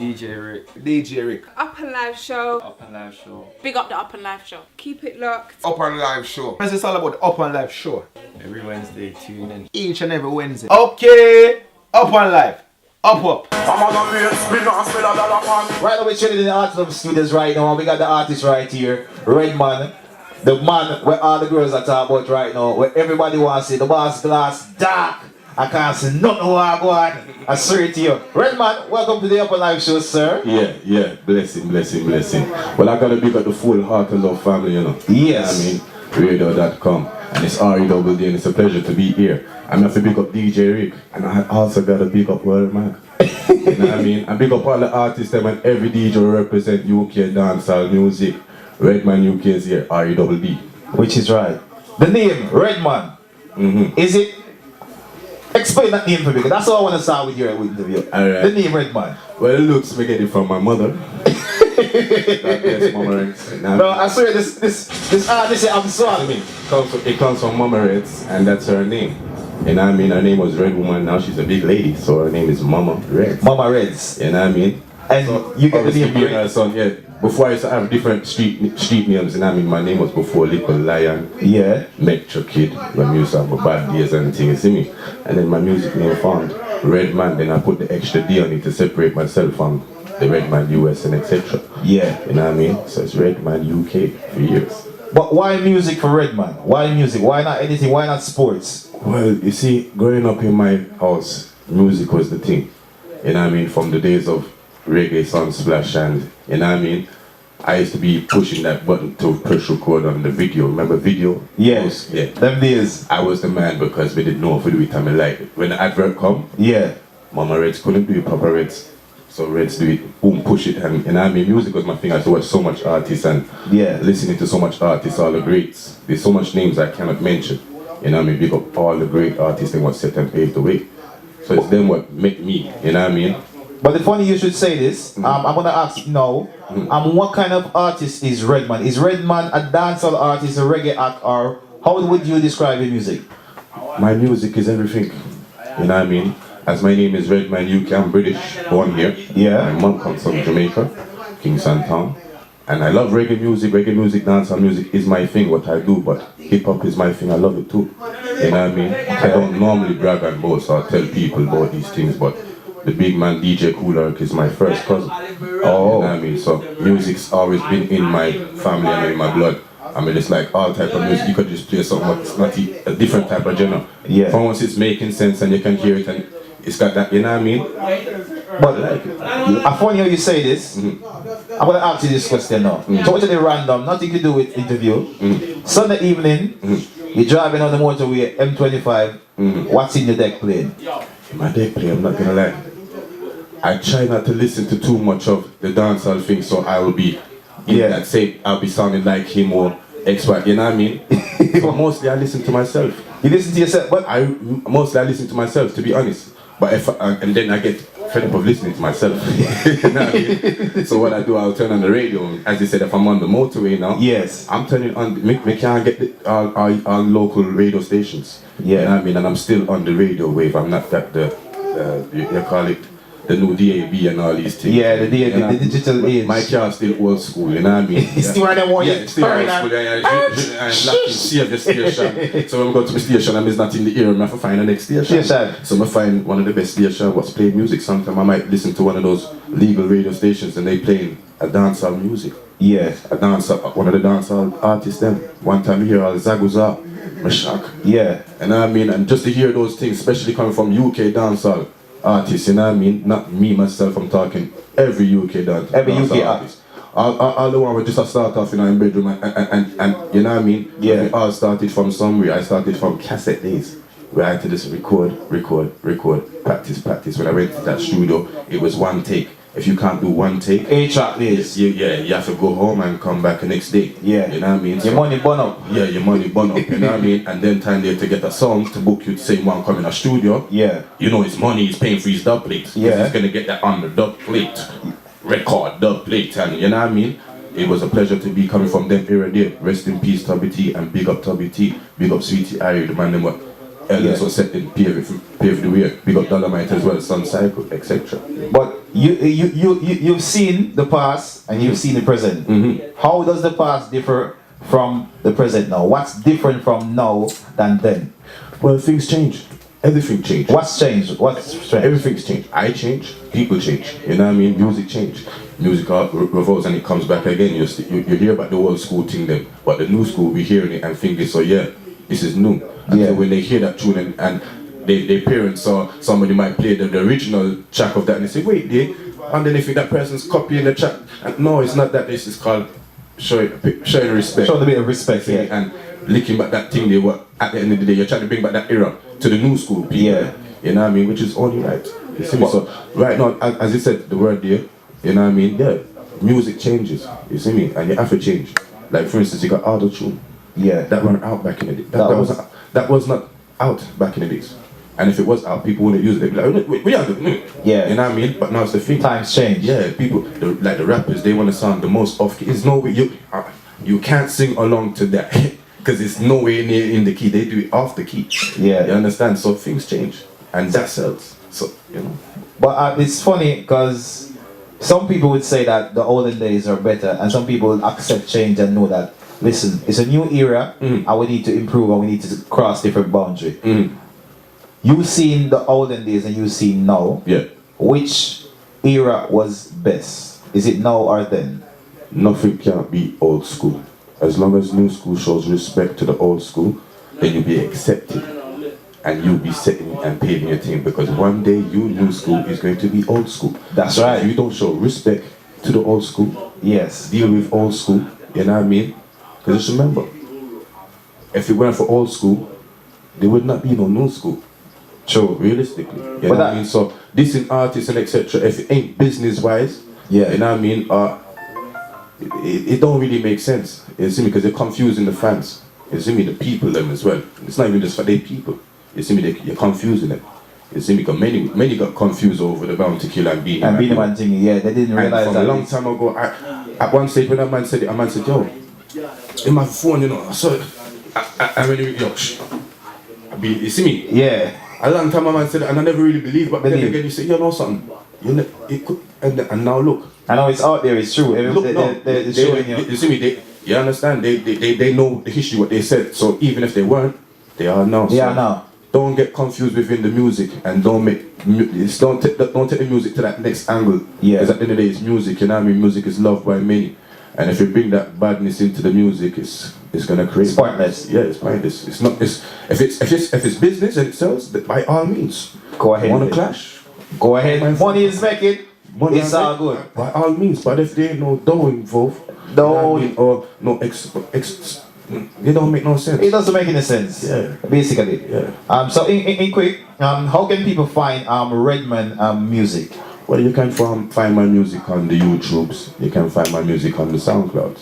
DJ Rick. DJ Rick. Up and Live Show. Up and Live Show. Big up the Up and Live Show. Keep it locked. Up and Live Show. What's this all about? The Up and Live Show. Every Wednesday, tune in. Each and every Wednesday. Okay. Up and Live. Up. Right now we're chilling in the Art of Studios right now. We got the artist right here, Reddmanuk. The man where all the girls are talking about right now, where everybody wants to see the boss glass dark. I can't see nothing what I go on. I swear to you. Reddman, welcome to the Up and Live Show, sir. Yeah. Blessing. Well, I gotta big up the full Heart and Love family, you know. Yes. I mean, radio.com. And it's REWD, and it's a pleasure to be here. I'm going to big up DJ Rick, and I also gotta big up Worlmag. You know what I mean? I big up all the artists that when every DJ represent UK dancehall music. Redman UK is here, REWD. Which is right. The name, Reddman. Is it? Explain that name for me, because that's all I want to start with your interview. Alright. The name Reddman. Well, it looks me get it from my mother. God bless Mama Reds. No, I swear this artist I'm sorry. It comes from Mama Reds, and that's her name. You know what I mean? Her name was Red Woman, now she's a big lady, so her name is Mama Reds. Mama Reds. You know what I mean? And so, you get the name being her son, yeah. Before I used to have different street names, you know what I mean? My name was before Little Lion, Metro Kid, when we used to have my bad days and things, see me? And then my music name found Redman, then I put the extra D on it to separate myself from the Redman US and etc. Yeah. You know what I mean? So it's Redman UK for years. But why music for Reddman? Why music? Why not anything? Why not sports? Well, you see, growing up in my house, music was the thing. You know what I mean? From the days of reggae, Sunsplash, and you know what I mean? I used to be pushing that button to push record on the video. Remember video? Yes. Yeah. Them days. I was the man because we didn't know if we do it and I like it. When the advert come, Mama Reds couldn't do it, Papa Reds. So Reds do it, boom, push it, and you know what I mean? Music was my thing. I used to watch so much artists and listening to so much artists, all the greats. There's so much names I cannot mention. You know what I mean? Big up all the great artists that what set and paved the way. So it's them what make me, you know what I mean? But the funny you should say this, I'm gonna ask now, what kind of artist is Reddman? Is Reddman a dancehall artist, a reggae act, or how would you describe your music? My music is everything, you know what I mean? As my name is Redman UK, I'm British, born here. Yeah. My mom comes from Jamaica, Kingston Town. And I love reggae music, dancehall music is my thing, what I do, but hip hop is my thing, I love it too. You know what I mean? I don't normally brag and boast or tell people about these things, but the big man DJ Coolark is my first cousin. Oh. You know what I mean? So music's always been in my family and in my blood. I mean, it's like all type of music. You could just play something that's not a different type of genre. Yeah. For once it's making sense and you can hear it and it's got that, you know what I mean? But I funny how you say this. I'm gonna ask you this question now. Totally random, nothing to do with interview. Sunday evening, you're driving on the motorway, M25. What's in your deck playing? In my deck play, I'm not gonna lie. I try not to listen to too much of the dancehall thing, so I will be in that same, I'll be sounding like him or X-Y, you know what I mean? So mostly I listen to myself. You listen to yourself? But mostly I listen to myself, to be honest. But and then I get fed up of listening to myself. You know what I mean? So what I do, I'll turn on the radio. As you said, if I'm on the motorway now, I'm turning on. Me can't get all local radio stations. You know what I mean? And I'm still on the radio wave. I'm not that you call it the new DAB and all these things. Yeah, the DAB, the digital age. My car's still old school, you know what I mean? It's still one of them one it's still old school. I'm lucky to save the station. So when I go to the station and it's not in the ear, I have to find the next station. So I find one of the best stations what's playing music. Sometimes I might listen to one of those legal radio stations and they playing a dancehall music. Yeah. One of the dancehall artists then. One time you hear all Zaguza, Mashak. Yeah. And I mean, and just to hear those things, especially coming from UK dancehall artists, you know what I mean? Not me myself, I'm talking every UK dancehall artist. All the one we just start off in our bedroom and you know what I mean? Yeah. We all started from somewhere. I started from cassette days. Where I had to just record, practice. When I went to that studio, it was one take. If you can't do one take, 8-track days. you have to go home and come back the next day. Yeah. You know what I mean? Your money burn up. Yeah, your money burn up, you know what I mean? And then time there to get a song to book you to say one come in a studio. Yeah. You know his money is paying for his dub plate. Yeah. He's gonna get that on the dub plate. Record, dub plate, and you know what I mean? It was a pleasure to be coming from them era there. Rest in peace Tubby T and big up Tubby T. Big up Sweetie Irie, the man them what Elders was set in pave the way. We got Dolomite as well, Sun Cycle, etc. But you've seen the past and you've seen the present. How does the past differ from the present now? What's different from now than then? Well, things change. Everything changed. What's changed? What's changed? Everything's changed. I change, people change. You know what I mean? Music change. Music revolves and it comes back again. You hear about the old school thing then, but the new school, we hearing it and thinking, so yeah, this is new. Until when they hear that tune and their parents or somebody might play the original track of that and they say, wait, and then they think that person's copying the track. And no, it's not that. This is called showing respect. Show a bit of respect, yeah. And licking back that thing they were at the end of the day. You're trying to bring back that era to the new school people. Yeah. You know what I mean? Which is only right. You see me? So right now, as you said, the word there, you know what I mean? Yeah, music changes. You see me? And you have to change. Like for instance, you got auto tune. Yeah. That went out back in the day. That was not out back in the days. And if it was out, people wouldn't use it. They'd be like, we are doing it. Yeah. You know what I mean? But now it's the thing. Times change. Yeah, people, like the rappers, they want to sound the most off key. There's no way you can't sing along to that because it's nowhere near in the key. They do it off the key. Yeah. You understand? So things change, and that sells. So you know. But it's funny because some people would say that the olden days are better, and some people would accept change and know that, listen, it's a new era, and we need to improve, and we need to cross different boundaries. You've seen the olden days and you've seen now. Yeah. Which era was best? Is it now or then? Nothing can be old school. As long as new school shows respect to the old school, then you'll be accepted. And you'll be sitting and paving your thing, because one day you new school is going to be old school. That's so right. If you don't show respect to the old school, yes, deal with old school, you know what I mean? Because just remember, if it weren't for old school, there would not be no new school. True, realistically. You know what I mean? So this is artists and etc. If it ain't business wise, yeah, you know what I mean? It don't really make sense. You see me? Because they're confusing the fans. You see me? The people them as well. It's not even just for their people. You see me? You're confusing them. You see me? Because many got confused over the Bounty Killer and Beanie Man. And Beanie Man thing, yeah, they didn't realize and that. From a long time ago, at one stage when a man said it, yo, in my phone, you know, so I really, yo, you see me? Yeah. A long time a man said it, and I never really believed, but then again you say, you know something, it could, and now look. I know it's out there, it's true. They're showing you. You see me, you understand, they know the history, what they said, so even if they weren't, they are now. They are now. Don't get confused within the music, and don't take the music to that next angle. Yeah. Because at the end of the day, it's music, you know what I mean? Music is loved by many. And if you bring that badness into the music, it's gonna create. It's pointless. Yeah, it's pointless. It's not. If it's business and it sells, by all means, go ahead. Want to clash? Go ahead. Money is making. Money it's all good. By all means, but if there ain't no dough involved, or no it don't make no sense. It doesn't make any sense. Yeah. Basically. Yeah. So in quick, how can people find Reddman music? Well, you can find my music on the YouTubes. You can find my music on the SoundClouds.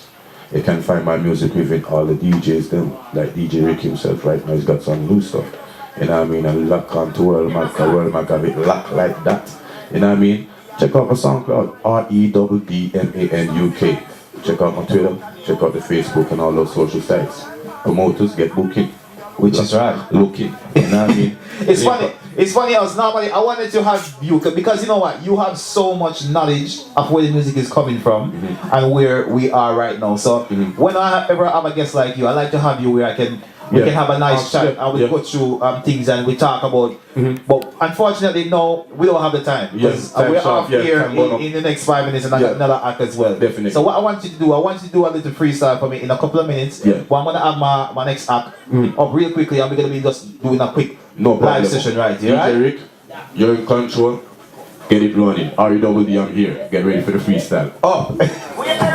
You can find my music within all the DJs, them, like DJ Rick himself right now. He's got some new stuff. You know what I mean? And lock on to Worlmag, Worlmag have it locked like that. You know what I mean? Check out my SoundCloud, REDDMANUK. Check out my Twitter, check out the Facebook and all those social sites. Promoters get booking. Which is right. Looking. You know what I mean? It's funny. It's funny. I wanted to have you because you know what? You have so much knowledge of where the music is coming from and where we are right now. So when I ever have a guest like you, I like to have you where we can have a nice chat and we go through things and we talk about. But unfortunately, no, we don't have the time because we're off here in the next 5 minutes and I got another act as well. Definitely. So what I want you to do, I want you to do a little freestyle for me in a couple of minutes. But I'm gonna have my next act up real quickly and we're gonna be just doing a quick live session right here. DJ Rick, you're in control. Get it running. REDD, I'm here. Get ready for the freestyle. Oh.